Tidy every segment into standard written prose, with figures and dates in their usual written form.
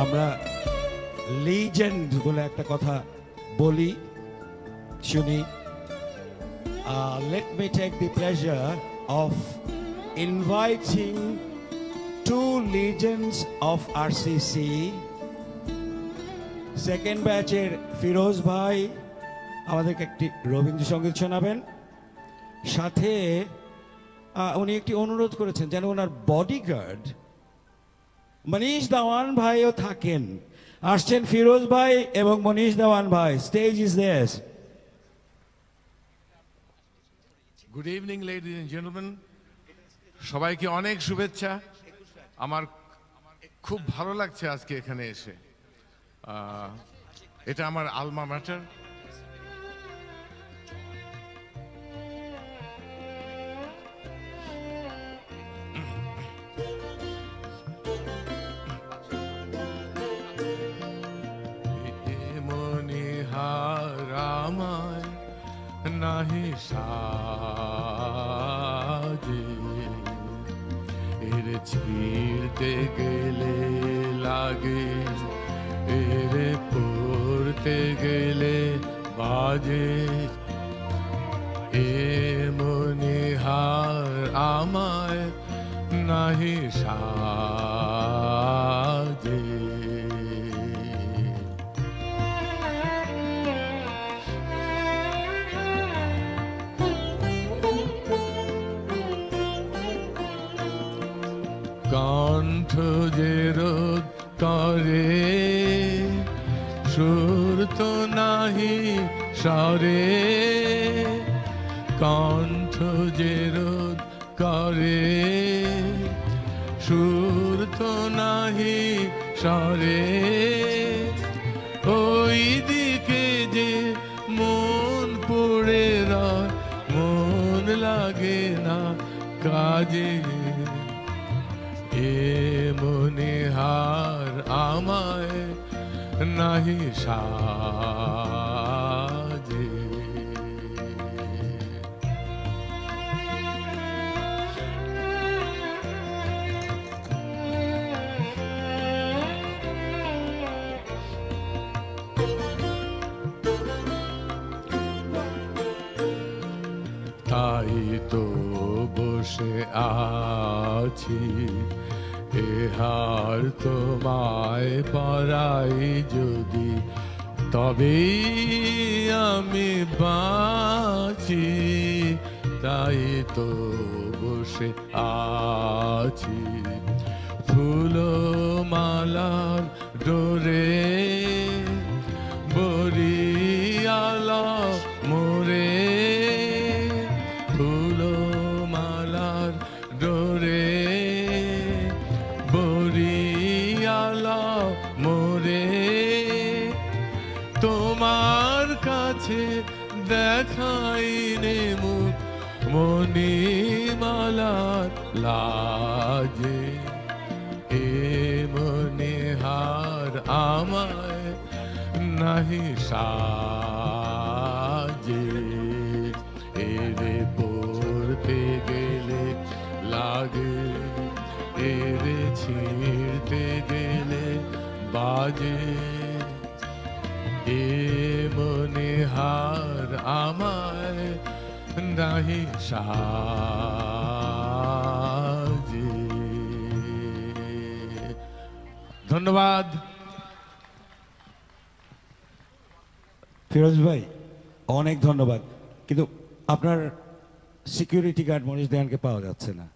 আমরা লিজেন্ড বলে একটা কথা বলি শুনি। Let me take the pleasure of inviting two legends of RCC. Second ব্যাচের ফিরোজ ভাই আমাদেরকে একটি রবীন্দ্রসঙ্গীত শোনাবেন, সাথে উনি একটি অনুরোধ করেছেন যেন ওনার বডিগার্ড মনীষ দেওয়ান ভাইও থাকেন। আসছেন ফিরোজ ভাই এবং মনীষ দেওয়ান ভাই। Stage is theirs. Good evening ladies and gentleman, সবাইকে অনেক শুভেচ্ছা। আমার খুব ভালো লাগছে আজকে এখানে এসে। এটা আমার আলমা ম্যাটার। মনিহারামায় নাহি সাজে, এর ছিঁড়তে গেলে লাগে, এর পড়তে গেলে বাজে। এ মনিহার আমায় নাহি সাজে। কণ্ঠ যে রোধ করে, সুর তো নাহি স্বরে। কণ্ঠ যে রোধ করে, সুর তো নাহি স্বরে। ওই দিকে যে মন পড়ে রয়, মন লাগে না কাজে। এ মনিহার আমায় নাহি সাজে। তাই তো বসে আছি, এহার তোমায় পরাই যদি, তবেই আমি বাঁচি। তাই তো বসে আছি, ফুলো মালার ডোরে, বরিয়ালা মোরে। ফুলো মালার ডোরে, বরিয়ালা মোরে। তোমার কাছে দেখাইনে মুখ, মণিমালার লাজে। এ মনিহার আমায় নাহি সাজে। এরে পড়তে গেলে লাগে, এরে ছিঁড়তে গেলে বাজে। এ মনিহার আমায় নাহি সাজে। ধন্যবাদ। ফিরোজ ভাই অনেক ধন্যবাদ, কিন্তু আপনার সিকিউরিটি গার্ড মনীষ দেওয়ানকে পাওয়া যাচ্ছে না।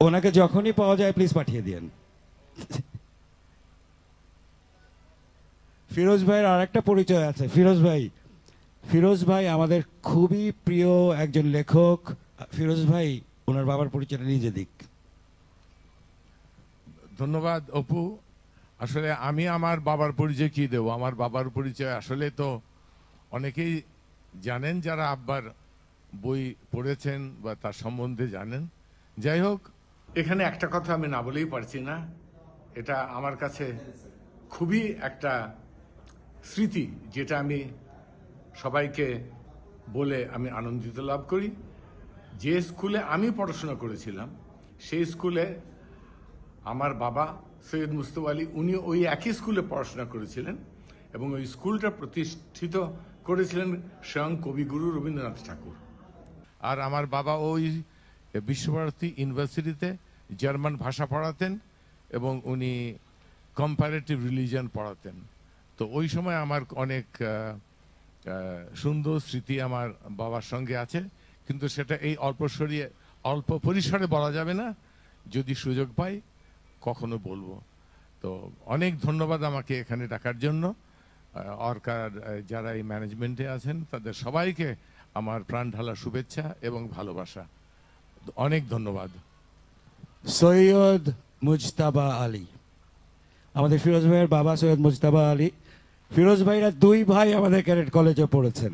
ওনাকে যখনই পাওয়া যায় প্লিজ পাঠিয়ে দিন। ফিরোজ ভাইয়ের আর একটা পরিচয় আছে। ফিরোজ ভাই আমাদের খুবই প্রিয় একজন লেখক। ফিরোজ ভাই ওনার বাবার পরিচয়টা নিজে দিক। ধন্যবাদ অপু। আসলে আমি আমার বাবার পরিচয় কি দেব? আমার বাবার পরিচয় আসলে তো অনেকেই জানেন, যারা আব্বার বই পড়েছেন বা তার সম্বন্ধে জানেন। যাই হোক, এখানে একটা কথা আমি না বলেই পারছি না। এটা আমার কাছে খুবই একটা স্মৃতি, যেটা আমি সবাইকে বলে আমি আনন্দিত লাভ করি। যে স্কুলে আমি পড়াশোনা করেছিলাম সেই স্কুলে আমার বাবা সৈয়দ মুস্তফা আলী, উনি ওই একই স্কুলে পড়াশোনা করেছিলেন এবং ওই স্কুলটা প্রতিষ্ঠিত করেছিলেন স্বয়ং কবিগুরু রবীন্দ্রনাথ ঠাকুর। আর আমার বাবা ওই বিশ্বভারতী ইউনিভার্সিটিতে জার্মান ভাষা পড়াতেন এবং উনি কম্পারেটিভ রিলিজিয়ন পড়াতেন। তো ওই সময় আমার অনেক সুন্দর স্মৃতি আমার বাবার সঙ্গে আছে, কিন্তু সেটা এই অল্প পরিসরে বলা যাবে না। যদি সুযোগ পাই কখনো বলবো। তো অনেক ধন্যবাদ আমাকে এখানে ডাকার জন্য। অর্কার যারা এই ম্যানেজমেন্টে আছেন তাদের সবাইকে আমার প্রাণ ঢালা শুভেচ্ছা এবং ভালোবাসা। অনেক ধন্যবাদ। সৈয়দ মুজতাবা আলী, আমাদের ফিরোজ ভাইয়ের বাবা সৈয়দ মুজতাবা আলী। ফিরোজ ভাইরা দুই ভাই আমাদের ক্যাডেট কলেজে পড়েছেন।